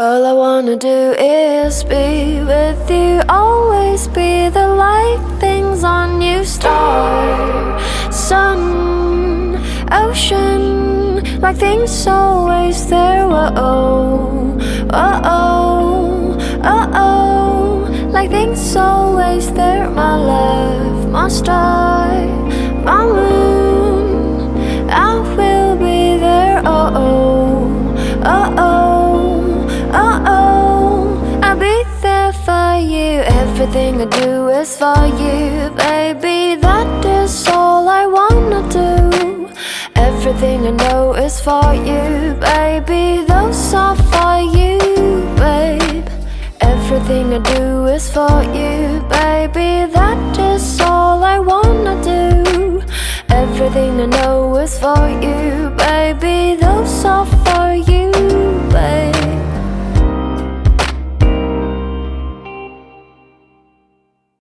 All I wanna do is be with you, always be the light, things on you, star, sun, ocean, like things always there, whoa, oh, like things always there, my love, my star, my moon, I will be there, I'll be there for you. Everything I do is for you, baby. That is all I wanna do. Everything I know is for you, baby. Those are for you, babe. Everything I do is for you, baby. That is all I wanna do. Everything I know is for you.